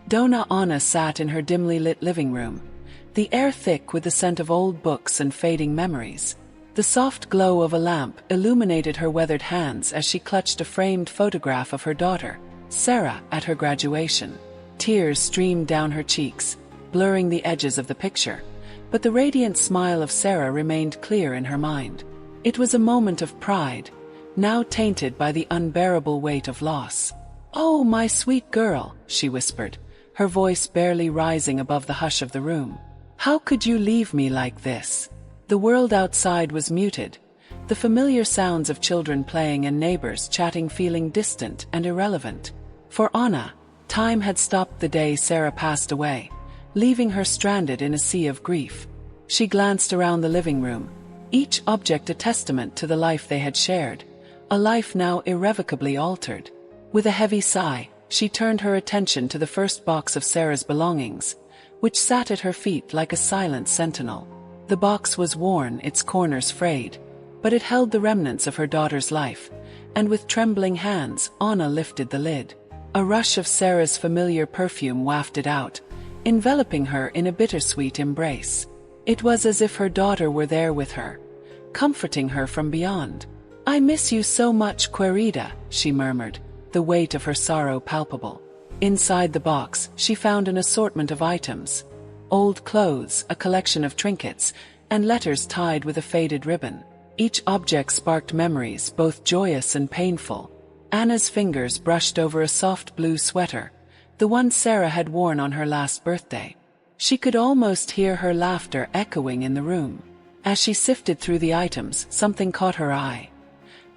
Dona Anna sat in her dimly lit living room, the air thick with the scent of old books and fading memories. The soft glow of a lamp illuminated her weathered hands as she clutched a framed photograph of her daughter, Sarah, at her graduation. Tears streamed down her cheeks, blurring the edges of the picture, but the radiant smile of Sarah remained clear in her mind. It was a moment of pride, now tainted by the unbearable weight of loss. "Oh, my sweet girl," she whispered, her voice barely rising above the hush of the room. "How could you leave me like this?" The world outside was muted, the familiar sounds of children playing and neighbors chatting feeling distant and irrelevant. For Anna, time had stopped the day Sarah passed away, leaving her stranded in a sea of grief. She glanced around the living room, each object a testament to the life they had shared, a life now irrevocably altered. With a heavy sigh, she turned her attention to the first box of Sarah's belongings, which sat at her feet like a silent sentinel. The box was worn, its corners frayed, but it held the remnants of her daughter's life, and with trembling hands, Anna lifted the lid. A rush of Sarah's familiar perfume wafted out, enveloping her in a bittersweet embrace. It was as if her daughter were there with her, comforting her from beyond. "I miss you so much, Querida," she murmured, the weight of her sorrow palpable. Inside the box, she found an assortment of items: old clothes, a collection of trinkets, and letters tied with a faded ribbon. Each object sparked memories, both joyous and painful. Anna's fingers brushed over a soft blue sweater, the one Sarah had worn on her last birthday. She could almost hear her laughter echoing in the room. As she sifted through the items, something caught her eye.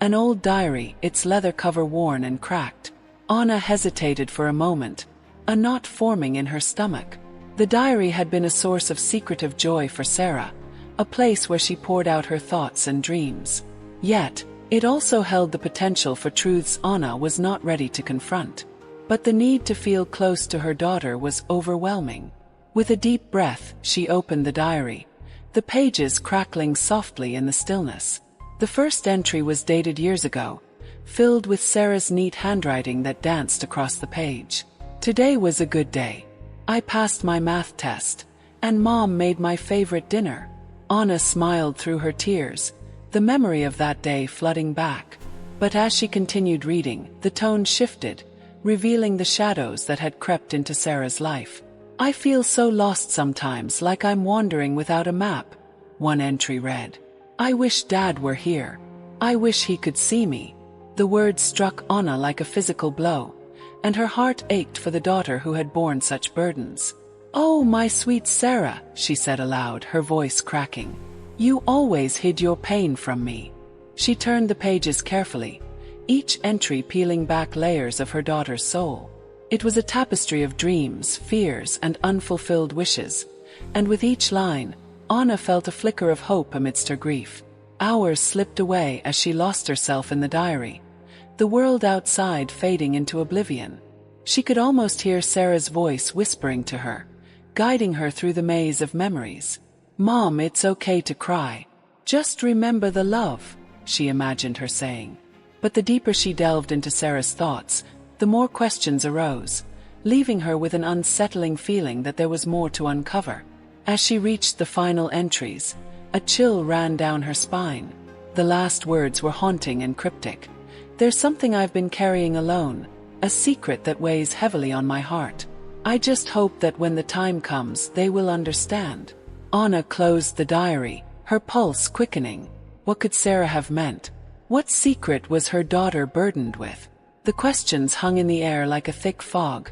An old diary, its leather cover worn and cracked. Anna hesitated for a moment, a knot forming in her stomach. The diary had been a source of secretive joy for Sarah, a place where she poured out her thoughts and dreams. Yet, it also held the potential for truths Anna was not ready to confront. But the need to feel close to her daughter was overwhelming. With a deep breath, she opened the diary, the pages crackling softly in the stillness. The first entry was dated years ago, filled with Sarah's neat handwriting that danced across the page. "Today was a good day. I passed my math test, and Mom made my favorite dinner." Anna smiled through her tears, the memory of that day flooding back. But as she continued reading, the tone shifted, revealing the shadows that had crept into Sarah's life. "I feel so lost sometimes, like I'm wandering without a map," one entry read. "I wish Dad were here. I wish he could see me." The words struck Anna like a physical blow, and her heart ached for the daughter who had borne such burdens. "Oh, my sweet Sarah," she said aloud, her voice cracking. "You always hid your pain from me." She turned the pages carefully, each entry peeling back layers of her daughter's soul. It was a tapestry of dreams, fears, and unfulfilled wishes, and with each line, Anna felt a flicker of hope amidst her grief. Hours slipped away as she lost herself in the diary, the world outside fading into oblivion. She could almost hear Sarah's voice whispering to her, guiding her through the maze of memories. "Mom, it's okay to cry. Just remember the love," she imagined her saying. But the deeper she delved into Sarah's thoughts, the more questions arose, leaving her with an unsettling feeling that there was more to uncover. As she reached the final entries, a chill ran down her spine. The last words were haunting and cryptic. "There's something I've been carrying alone, a secret that weighs heavily on my heart. I just hope that when the time comes, they will understand." Anna closed the diary, her pulse quickening. What could Sarah have meant? What secret was her daughter burdened with? The questions hung in the air like a thick fog,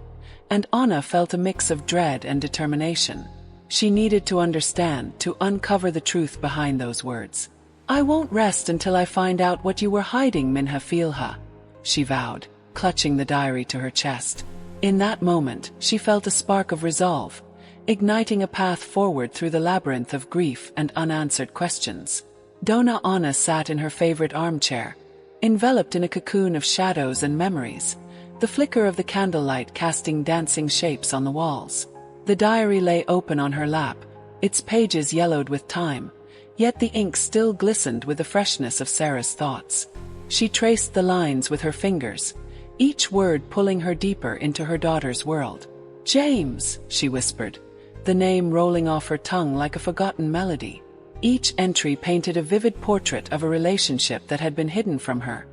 and Anna felt a mix of dread and determination. She needed to understand, to uncover the truth behind those words. "I won't rest until I find out what you were hiding, Minha Filha," she vowed, clutching the diary to her chest. In that moment, she felt a spark of resolve, igniting a path forward through the labyrinth of grief and unanswered questions. Dona Anna sat in her favorite armchair, enveloped in a cocoon of shadows and memories, the flicker of the candlelight casting dancing shapes on the walls. The diary lay open on her lap, its pages yellowed with time, yet the ink still glistened with the freshness of Sarah's thoughts. She traced the lines with her fingers, each word pulling her deeper into her daughter's world. James, she whispered, the name rolling off her tongue like a forgotten melody. Each entry painted a vivid portrait of a relationship that had been hidden from her,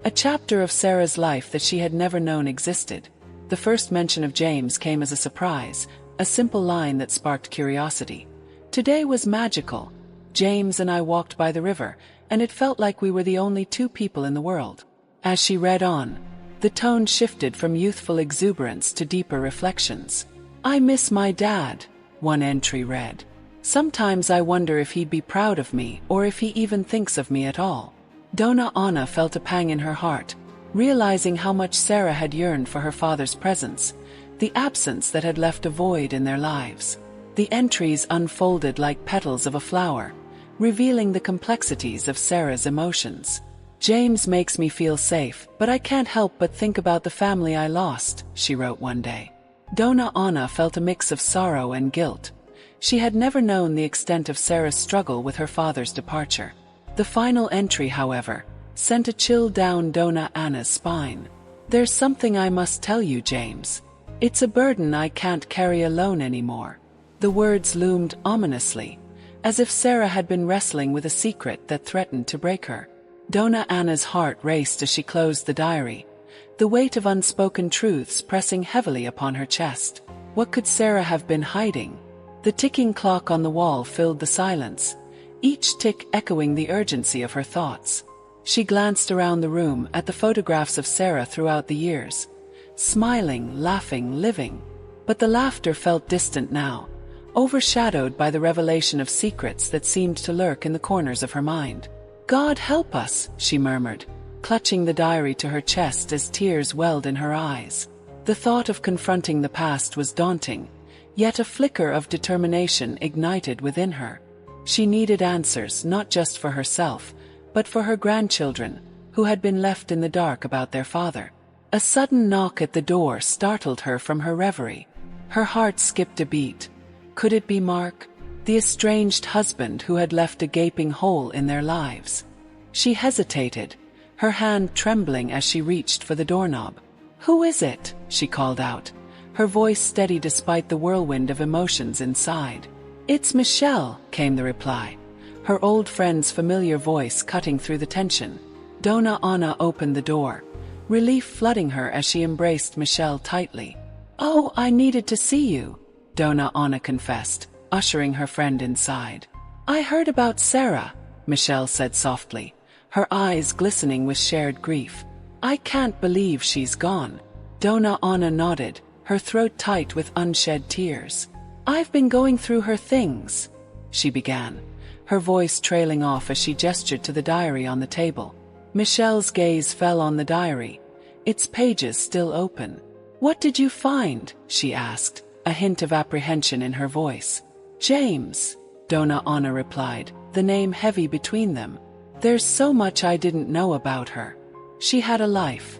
a chapter of Sarah's life that she had never known existed. The first mention of James came as a surprise, a simple line that sparked curiosity. Today was magical. James and I walked by the river, and it felt like we were the only two people in the world. As she read on, the tone shifted from youthful exuberance to deeper reflections. I miss my dad, one entry read. Sometimes I wonder if he'd be proud of me or if he even thinks of me at all. Dona Ana felt a pang in her heart, realizing how much Sarah had yearned for her father's presence, the absence that had left a void in their lives. The entries unfolded like petals of a flower, revealing the complexities of Sarah's emotions. James makes me feel safe, but I can't help but think about the family I lost, she wrote one day. Dona Ana felt a mix of sorrow and guilt. She had never known the extent of Sarah's struggle with her father's departure. The final entry, however, sent a chill down Dona Ana's spine. There's something I must tell you, James. It's a burden I can't carry alone anymore. The words loomed ominously, as if Sarah had been wrestling with a secret that threatened to break her. Dona Ana's heart raced as she closed the diary, the weight of unspoken truths pressing heavily upon her chest. What could Sarah have been hiding? The ticking clock on the wall filled the silence, each tick echoing the urgency of her thoughts. She glanced around the room at the photographs of Sarah throughout the years, smiling, laughing, living. But the laughter felt distant now, overshadowed by the revelation of secrets that seemed to lurk in the corners of her mind. God help us, she murmured, clutching the diary to her chest as tears welled in her eyes. The thought of confronting the past was daunting, yet a flicker of determination ignited within her. She needed answers not just for herself, but for her grandchildren, who had been left in the dark about their father. A sudden knock at the door startled her from her reverie. Her heart skipped a beat. Could it be Mark, the estranged husband who had left a gaping hole in their lives? She hesitated, her hand trembling as she reached for the doorknob. Who is it? She called out, her voice steady despite the whirlwind of emotions inside. It's Michelle, came the reply, her old friend's familiar voice cutting through the tension. Dona Ana opened the door, relief flooding her as she embraced Michelle tightly. Oh, I needed to see you, Dona Ana confessed, ushering her friend inside. I heard about Sarah, Michelle said softly, her eyes glistening with shared grief. I can't believe she's gone. Dona Ana nodded, her throat tight with unshed tears. I've been going through her things, she began, her voice trailing off as she gestured to the diary on the table. Michelle's gaze fell on the diary, its pages still open. What did you find? She asked, a hint of apprehension in her voice. James, Dona Ana replied, the name heavy between them. There's so much I didn't know about her. She had a life.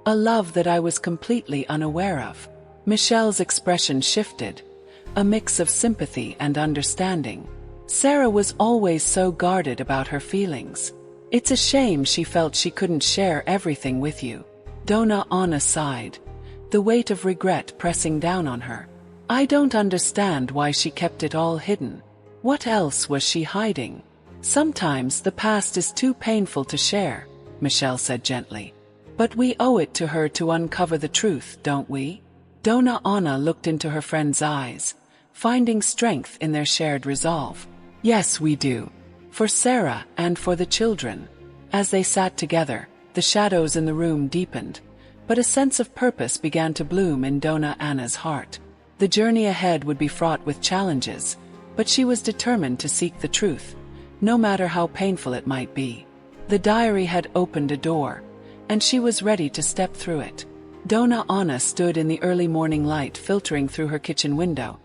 A love that I was completely unaware of. Michelle's expression shifted, a mix of sympathy and understanding. Sarah was always so guarded about her feelings. It's a shame she felt she couldn't share everything with you. Dona Ana sighed, the weight of regret pressing down on her. I don't understand why she kept it all hidden. What else was she hiding? Sometimes the past is too painful to share, Michelle said gently. But we owe it to her to uncover the truth, don't we? Dona Ana looked into her friend's eyes, finding strength in their shared resolve. Yes, we do. For Sarah and for the children. As they sat together, the shadows in the room deepened, but a sense of purpose began to bloom in Dona Ana's heart. The journey ahead would be fraught with challenges, but she was determined to seek the truth, no matter how painful it might be. The diary had opened a door, and she was ready to step through it. Dona Ana stood in the early morning light filtering through her kitchen window,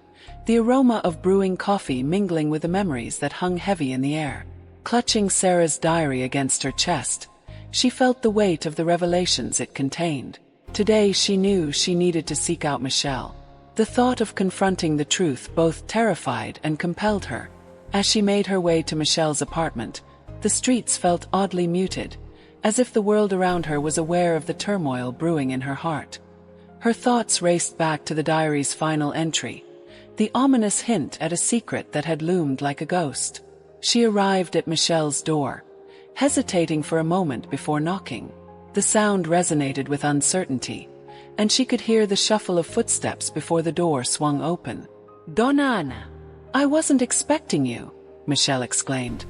the aroma of brewing coffee mingling with the memories that hung heavy in the air. Clutching Sarah's diary against her chest, she felt the weight of the revelations it contained. Today she knew she needed to seek out Michelle. The thought of confronting the truth both terrified and compelled her. As she made her way to Michelle's apartment, the streets felt oddly muted, as if the world around her was aware of the turmoil brewing in her heart. Her thoughts raced back to the diary's final entry, the ominous hint at a secret that had loomed like a ghost. She arrived at Michelle's door, hesitating for a moment before knocking. The sound resonated with uncertainty, and she could hear the shuffle of footsteps before the door swung open. "Donna Anna, I wasn't expecting you," Michelle exclaimed,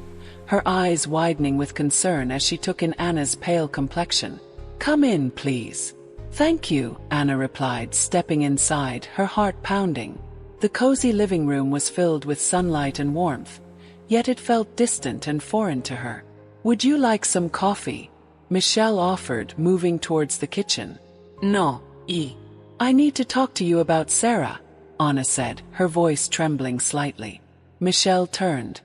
her eyes widening with concern as she took in Anna's pale complexion. "Come in, please." "Thank you," Anna replied, stepping inside, her heart pounding. The cozy living room was filled with sunlight and warmth, yet it felt distant and foreign to her. "Would you like some coffee?" Michelle offered, moving towards the kitchen. "No, I need to talk to you about Sarah," Anna said, her voice trembling slightly. Michelle turned,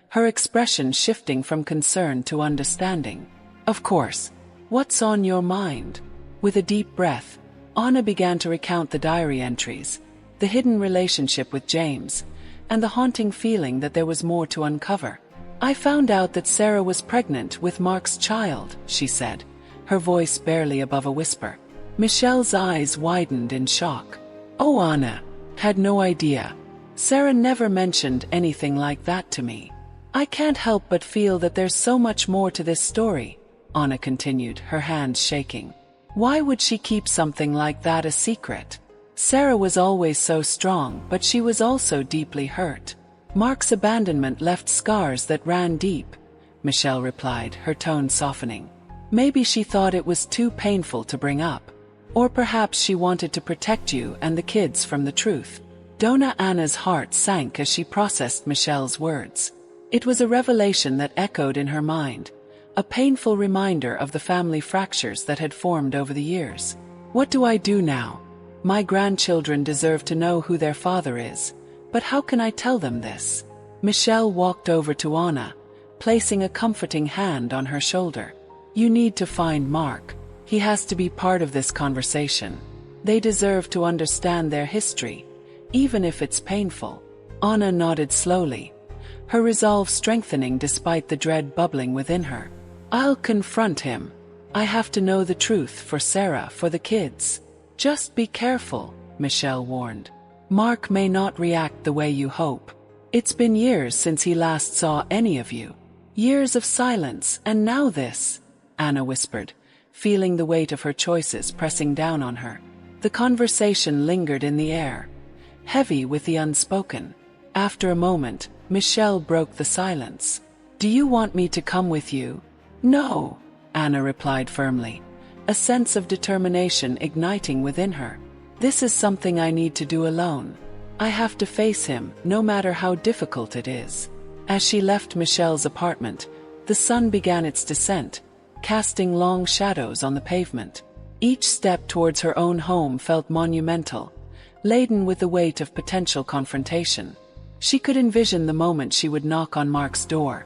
her expression shifting from concern to understanding. "Of course. What's on your mind?" With a deep breath, Anna began to recount the diary entries, the hidden relationship with James, and the haunting feeling that there was more to uncover. "I found out that Sarah was pregnant with Mark's child," she said, her voice barely above a whisper. Michelle's eyes widened in shock. "Oh, Anna, had no idea. Sarah never mentioned anything like that to me." "I can't help but feel that there's so much more to this story," Anna continued, her hands shaking. "Why would she keep something like that a secret? Sarah was always so strong, but she was also deeply hurt. Mark's abandonment left scars that ran deep," Michelle replied, her tone softening. "Maybe she thought it was too painful to bring up. Or perhaps she wanted to protect you and the kids from the truth." Donna Anna's heart sank as she processed Michelle's words. It was a revelation that echoed in her mind, a painful reminder of the family fractures that had formed over the years. "What do I do now? My grandchildren deserve to know who their father is, but how can I tell them this?" Michelle walked over to Anna, placing a comforting hand on her shoulder. "You need to find Mark. He has to be part of this conversation. They deserve to understand their history, even if it's painful." Anna nodded slowly, her resolve strengthening despite the dread bubbling within her. "I'll confront him. I have to know the truth for Sarah, for the kids." "Just be careful," Michelle warned. "Mark may not react the way you hope. It's been years since he last saw any of you. Years of silence, and now this," Anna whispered, feeling the weight of her choices pressing down on her. The conversation lingered in the air, heavy with the unspoken. After a moment, Michelle broke the silence. "Do you want me to come with you?" "No," Anna replied firmly, a sense of determination igniting within her. "This is something I need to do alone. I have to face him, no matter how difficult it is." As she left Michelle's apartment, the sun began its descent, casting long shadows on the pavement. Each step towards her own home felt monumental, laden with the weight of potential confrontation. She could envision the moment she would knock on Mark's door,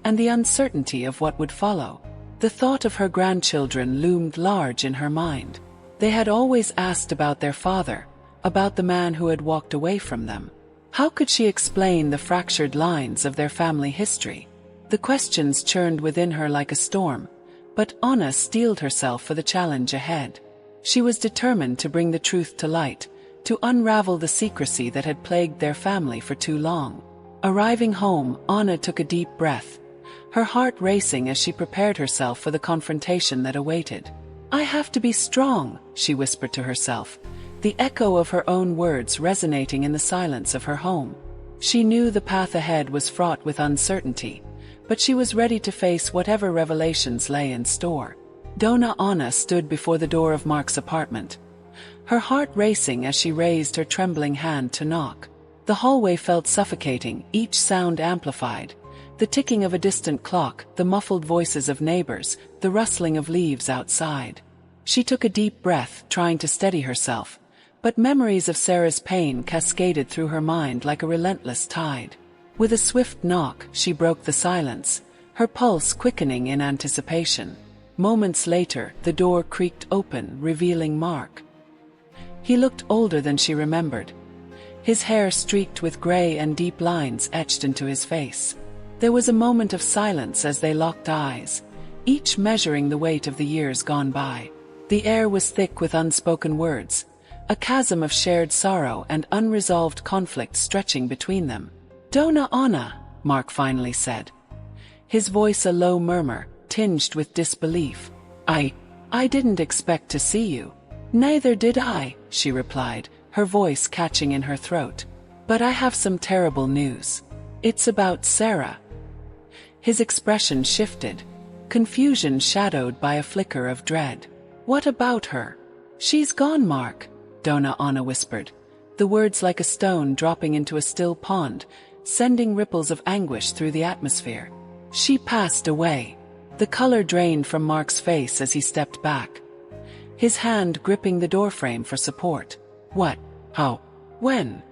and the uncertainty of what would follow. The thought of her grandchildren loomed large in her mind. They had always asked about their father, about the man who had walked away from them. How could she explain the fractured lines of their family history? The questions churned within her like a storm, but Anna steeled herself for the challenge ahead. She was determined to bring the truth to light, to unravel the secrecy that had plagued their family for too long. Arriving home, Anna took a deep breath, her heart racing as she prepared herself for the confrontation that awaited. "I have to be strong," she whispered to herself, the echo of her own words resonating in the silence of her home. She knew the path ahead was fraught with uncertainty, but she was ready to face whatever revelations lay in store. Donna Anna stood before the door of Mark's apartment, her heart racing as she raised her trembling hand to knock. The hallway felt suffocating, each sound amplified. The ticking of a distant clock, the muffled voices of neighbors, the rustling of leaves outside. She took a deep breath, trying to steady herself, but memories of Sarah's pain cascaded through her mind like a relentless tide. With a swift knock, she broke the silence, her pulse quickening in anticipation. Moments later, the door creaked open, revealing Mark. He looked older than she remembered, his hair streaked with gray and deep lines etched into his face. There was a moment of silence as they locked eyes, each measuring the weight of the years gone by. The air was thick with unspoken words, a chasm of shared sorrow and unresolved conflict stretching between them. "Dona Anna," Mark finally said, his voice a low murmur, tinged with disbelief. I didn't expect to see you." "Neither did I," she replied, her voice catching in her throat. "But I have some terrible news. It's about Sarah." His expression shifted, confusion shadowed by a flicker of dread. "What about her?" "She's gone, Mark," Dona Anna whispered, the words like a stone dropping into a still pond, sending ripples of anguish through the atmosphere. "She passed away." The color drained from Mark's face as he stepped back, his hand gripping the doorframe for support. "What? How? When?"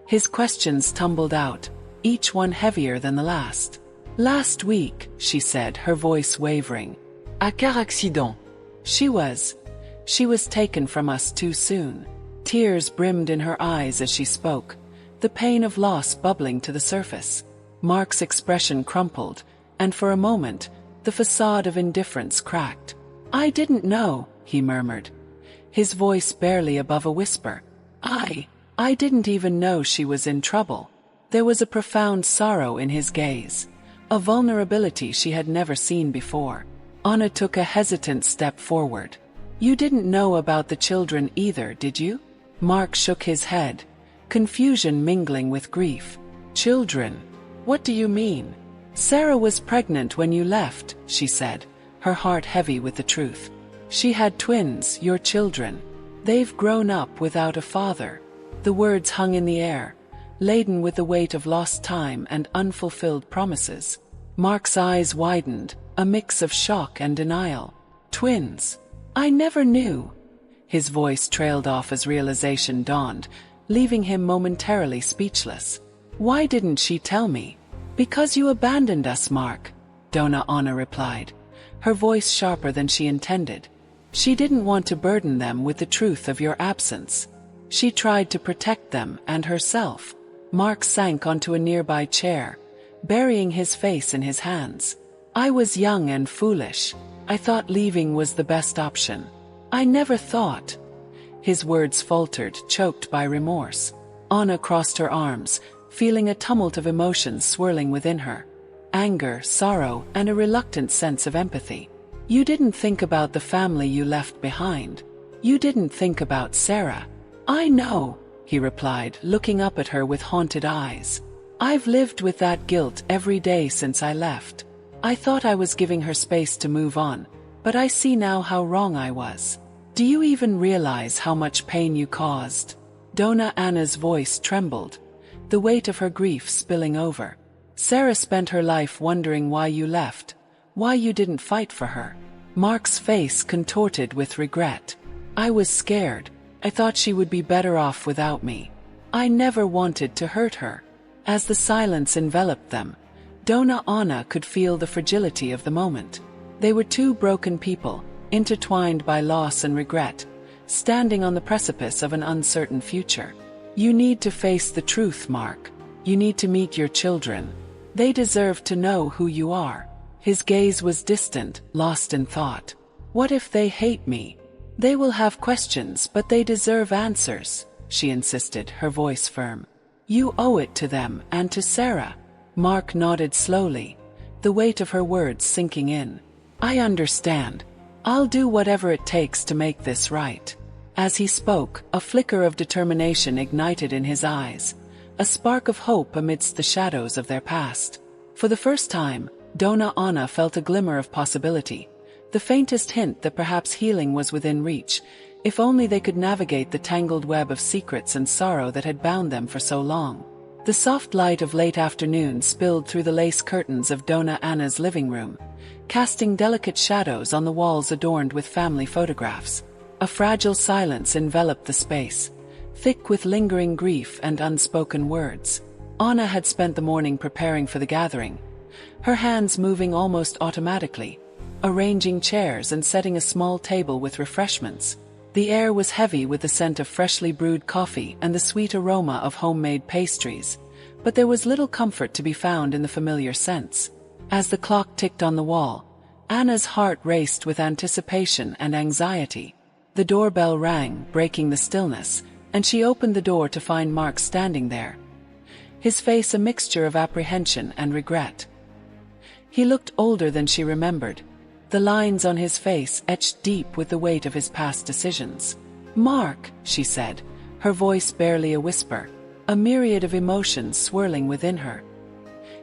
His questions tumbled out, each one heavier than the last. "Last week," she said, her voice wavering. "A car accident. She was taken from us too soon." Tears brimmed in her eyes as she spoke, the pain of loss bubbling to the surface. Mark's expression crumpled, and for a moment, the facade of indifference cracked. "I didn't know," he murmured, his voice barely above a whisper. I didn't even know she was in trouble." There was a profound sorrow in his gaze, a vulnerability she had never seen before. Anna took a hesitant step forward. "You didn't know about the children either, did you?" Mark shook his head, confusion mingling with grief. "Children? What do you mean?" "Sarah was pregnant when you left," she said, her heart heavy with the truth. "She had twins, your children. They've grown up without a father." The words hung in the air, laden with the weight of lost time and unfulfilled promises. Mark's eyes widened, a mix of shock and denial. "Twins? I never knew." His voice trailed off as realization dawned, leaving him momentarily speechless. "Why didn't she tell me?" "Because you abandoned us, Mark," Dona Anna replied, her voice sharper than she intended. "She didn't want to burden them with the truth of your absence. She tried to protect them and herself." Mark sank onto a nearby chair, burying his face in his hands. "I was young and foolish. I thought leaving was the best option. I never thought." His words faltered, choked by remorse. Anna crossed her arms, feeling a tumult of emotions swirling within her. Anger, sorrow, and a reluctant sense of empathy. "You didn't think about the family you left behind. You didn't think about Sarah." "I know," he replied, looking up at her with haunted eyes. "I've lived with that guilt every day since I left. I thought I was giving her space to move on, but I see now how wrong I was. Do you even realize how much pain you caused?" Dona Anna's voice trembled, the weight of her grief spilling over. "Sarah spent her life wondering why you left, why you didn't fight for her." Mark's face contorted with regret. "I was scared. I thought she would be better off without me. I never wanted to hurt her." As the silence enveloped them, Dona Anna could feel the fragility of the moment. They were two broken people, intertwined by loss and regret, standing on the precipice of an uncertain future. "You need to face the truth, Mark. You need to meet your children. They deserve to know who you are." His gaze was distant, lost in thought. "What if they hate me?" "They will have questions, but they deserve answers," she insisted, her voice firm. "You owe it to them and to Sarah." Mark nodded slowly, the weight of her words sinking in. "I understand. I'll do whatever it takes to make this right." As he spoke, a flicker of determination ignited in his eyes, a spark of hope amidst the shadows of their past. For the first time, Dona Anna felt a glimmer of possibility, the faintest hint that perhaps healing was within reach, if only they could navigate the tangled web of secrets and sorrow that had bound them for so long. The soft light of late afternoon spilled through the lace curtains of Dona Anna's living room, casting delicate shadows on the walls adorned with family photographs. A fragile silence enveloped the space, thick with lingering grief and unspoken words. Anna had spent the morning preparing for the gathering, her hands moving almost automatically, arranging chairs and setting a small table with refreshments. The air was heavy with the scent of freshly brewed coffee and the sweet aroma of homemade pastries, but there was little comfort to be found in the familiar scents. As the clock ticked on the wall, Anna's heart raced with anticipation and anxiety. The doorbell rang, breaking the stillness, and she opened the door to find Mark standing there, his face a mixture of apprehension and regret. He looked older than she remembered, the lines on his face etched deep with the weight of his past decisions. "Mark," she said, her voice barely a whisper, a myriad of emotions swirling within her.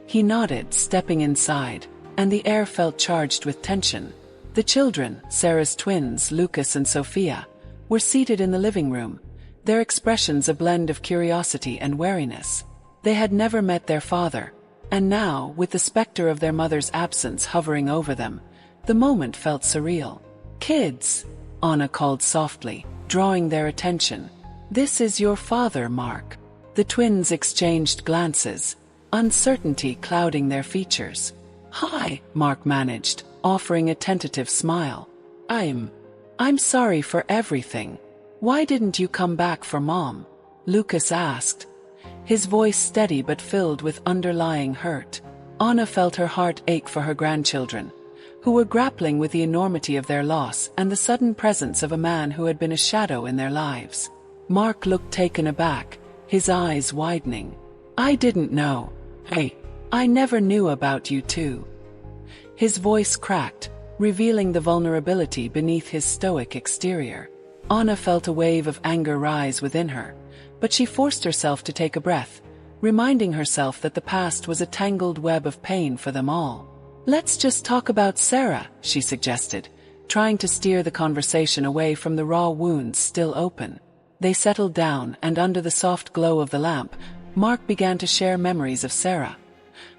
He nodded, stepping inside, and the air felt charged with tension. The children, Sarah's twins, Lucas and Sophia, were seated in the living room, their expressions a blend of curiosity and wariness. They had never met their father, and now, with the specter of their mother's absence hovering over them, the moment felt surreal. "Kids," Anna called softly, drawing their attention. "This is your father, Mark." The twins exchanged glances, uncertainty clouding their features. "Hi," Mark managed, offering a tentative smile. I'm sorry for everything. Why didn't you come back for Mom?" Lucas asked, his voice steady but filled with underlying hurt. Anna felt her heart ache for her grandchildren, who were grappling with the enormity of their loss and the sudden presence of a man who had been a shadow in their lives. Mark looked taken aback, his eyes widening. "I didn't know. Hey, I never knew about you two." His voice cracked, revealing the vulnerability beneath his stoic exterior. Anna felt a wave of anger rise within her, but she forced herself to take a breath, reminding herself that the past was a tangled web of pain for them all. "Let's just talk about Sarah," she suggested, trying to steer the conversation away from the raw wounds still open. They settled down, and under the soft glow of the lamp, Mark began to share memories of Sarah.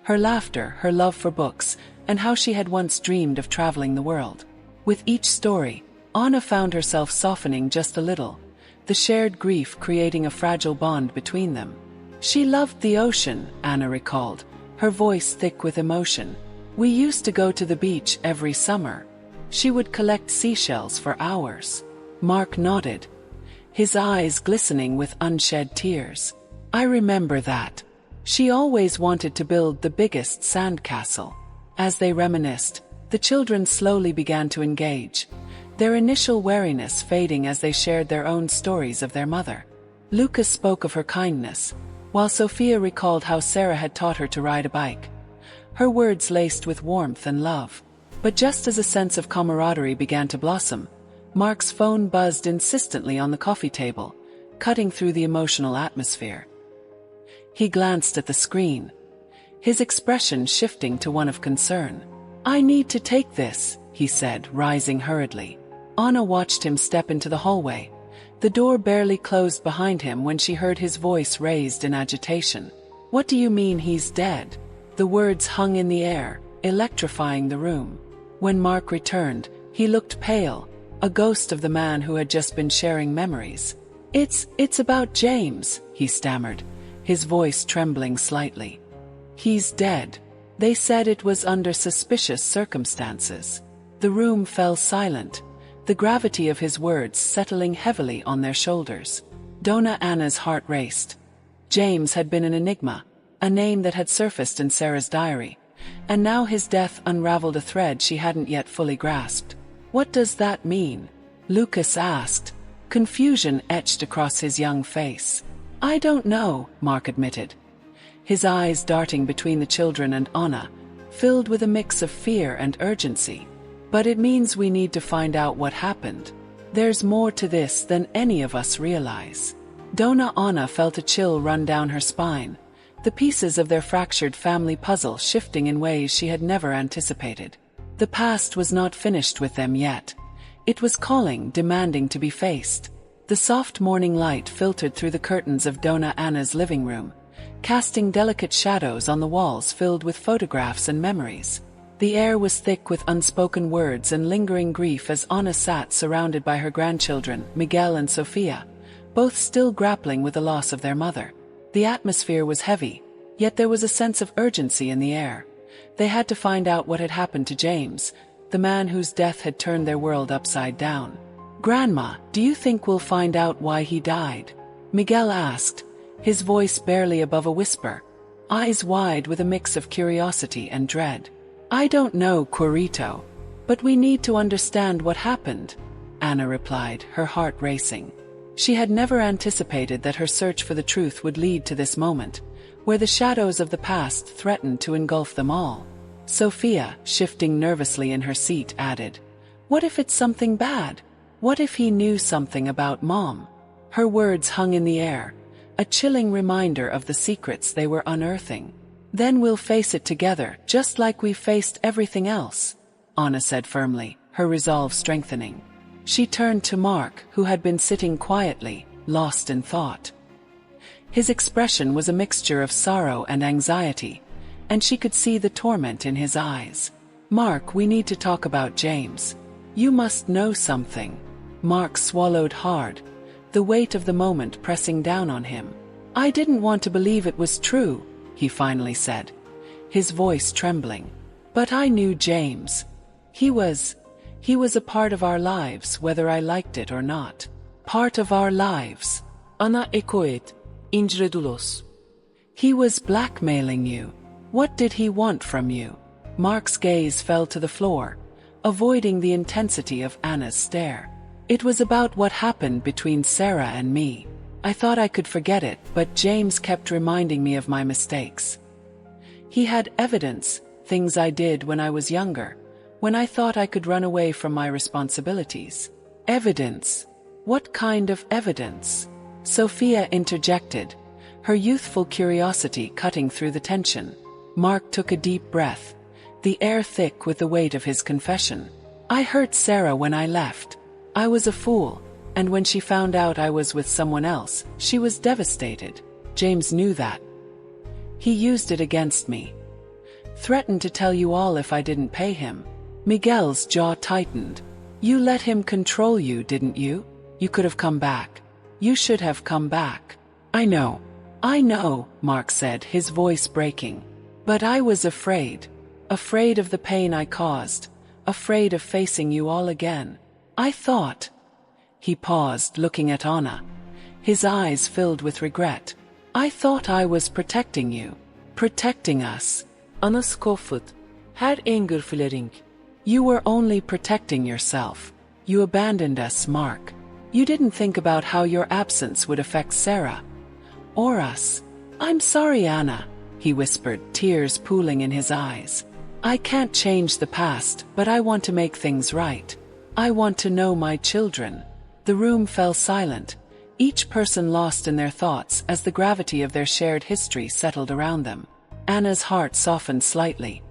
Her laughter, her love for books, and how she had once dreamed of traveling the world. With each story, Anna found herself softening just a little, the shared grief creating a fragile bond between them. "She loved the ocean," Anna recalled, her voice thick with emotion. "We used to go to the beach every summer. She would collect seashells for hours." Mark nodded, his eyes glistening with unshed tears. "I remember that. She always wanted to build the biggest sandcastle." As they reminisced, the children slowly began to engage, their initial wariness fading as they shared their own stories of their mother. Lucas spoke of her kindness, while Sophia recalled how Sarah had taught her to ride a bike, her words laced with warmth and love. But just as a sense of camaraderie began to blossom, Mark's phone buzzed insistently on the coffee table, cutting through the emotional atmosphere. He glanced at the screen, his expression shifting to one of concern. "I need to take this," he said, rising hurriedly. Anna watched him step into the hallway. The door barely closed behind him when she heard his voice raised in agitation. "What do you mean he's dead?" The words hung in the air, electrifying the room. When Mark returned, he looked pale, a ghost of the man who had just been sharing memories. It's about James," he stammered, his voice trembling slightly. "He's dead. They said it was under suspicious circumstances." The room fell silent, the gravity of his words settling heavily on their shoulders. Donna Anna's heart raced. James had been an enigma, a name that had surfaced in Sarah's diary, and now his death unraveled a thread she hadn't yet fully grasped. "What does that mean?" Lucas asked, confusion etched across his young face. "I don't know," Mark admitted, his eyes darting between the children and Anna, filled with a mix of fear and urgency. "But it means we need to find out what happened. There's more to this than any of us realize." Donna Anna felt a chill run down her spine, the pieces of their fractured family puzzle shifting in ways she had never anticipated. The past was not finished with them yet. It was calling, demanding to be faced. The soft morning light filtered through the curtains of Donna Anna's living room, casting delicate shadows on the walls filled with photographs and memories. The air was thick with unspoken words and lingering grief as Anna sat surrounded by her grandchildren, Miguel and Sophia, both still grappling with the loss of their mother. The atmosphere was heavy, yet there was a sense of urgency in the air. They had to find out what had happened to James, the man whose death had turned their world upside down. "Grandma, do you think we'll find out why he died?" Miguel asked, his voice barely above a whisper, eyes wide with a mix of curiosity and dread. "I don't know, Quirito. But we need to understand what happened." Anna replied, her heart racing. She had never anticipated that her search for the truth would lead to this moment, where the shadows of the past threatened to engulf them all. Sophia, shifting nervously in her seat, added, "What if it's something bad? What if he knew something about Mom?" Her words hung in the air, a chilling reminder of the secrets they were unearthing. "Then we'll face it together, just like we faced everything else," Anna said firmly, her resolve strengthening. She turned to Mark, who had been sitting quietly, lost in thought. His expression was a mixture of sorrow and anxiety, and she could see the torment in his eyes. "Mark, we need to talk about James. You must know something." Mark swallowed hard, the weight of the moment pressing down on him. "I didn't want to believe it was true," he finally said, his voice trembling. "But I knew James. He was a part of our lives, whether I liked it or not. Part of our lives." Anna echoed, incredulous. "He was blackmailing you. What did he want from you?" Mark's gaze fell to the floor, avoiding the intensity of Anna's stare. "It was about what happened between Sarah and me. I thought I could forget it, but James kept reminding me of my mistakes. He had evidence, things I did when I was younger, when I thought I could run away from my responsibilities." "Evidence? What kind of evidence?" Sophia interjected, her youthful curiosity cutting through the tension. Mark took a deep breath, the air thick with the weight of his confession. "I hurt Sarah when I left. I was a fool, and when she found out I was with someone else, she was devastated. James knew that. He used it against me. Threatened to tell you all if I didn't pay him." Miguel's jaw tightened. "You let him control you, didn't you? You could have come back. You should have come back." I know, Mark said, his voice breaking. "But I was afraid. Afraid of the pain I caused. Afraid of facing you all again. I thought." He paused, looking at Anna, his eyes filled with regret. "I thought I was protecting you. Protecting us." Anna scoffed, her anger flaring. "You were only protecting yourself. You abandoned us, Mark. You didn't think about how your absence would affect Sarah. Or us." "I'm sorry, Anna," he whispered, tears pooling in his eyes. "I can't change the past, but I want to make things right. I want to know my children." The room fell silent, each person lost in their thoughts as the gravity of their shared history settled around them. Anna's heart softened slightly.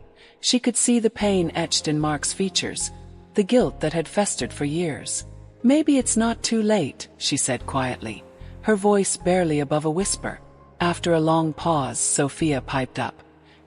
She could see the pain etched in Mark's features, the guilt that had festered for years. "Maybe it's not too late," she said quietly, her voice barely above a whisper. After a long pause, Sophia piped up.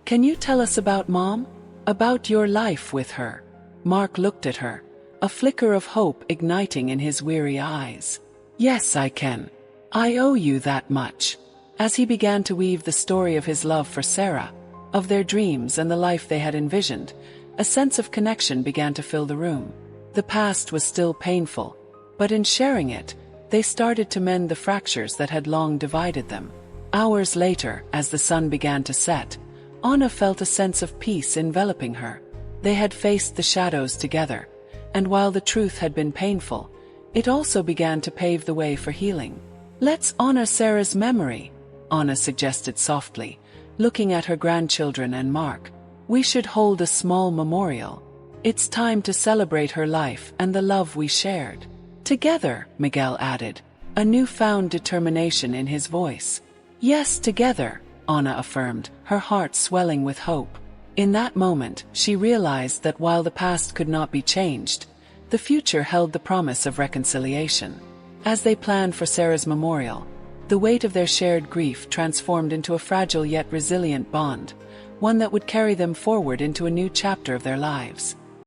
"Can you tell us about Mom? About your life with her?" Mark looked at her, a flicker of hope igniting in his weary eyes. "Yes, I can. I owe you that much." As he began to weave the story of his love for Sarah, of their dreams and the life they had envisioned, a sense of connection began to fill the room. The past was still painful, but in sharing it, they started to mend the fractures that had long divided them. Hours later, as the sun began to set, Anna felt a sense of peace enveloping her. They had faced the shadows together, and while the truth had been painful, it also began to pave the way for healing. "Let's honor Sarah's memory," Anna suggested softly, looking at her grandchildren and Mark. "We should hold a small memorial. It's time to celebrate her life and the love we shared." "Together," Miguel added, a newfound determination in his voice. "Yes, together," Anna affirmed, her heart swelling with hope. In that moment, she realized that while the past could not be changed, the future held the promise of reconciliation. As they planned for Sarah's memorial, the weight of their shared grief transformed into a fragile yet resilient bond, one that would carry them forward into a new chapter of their lives.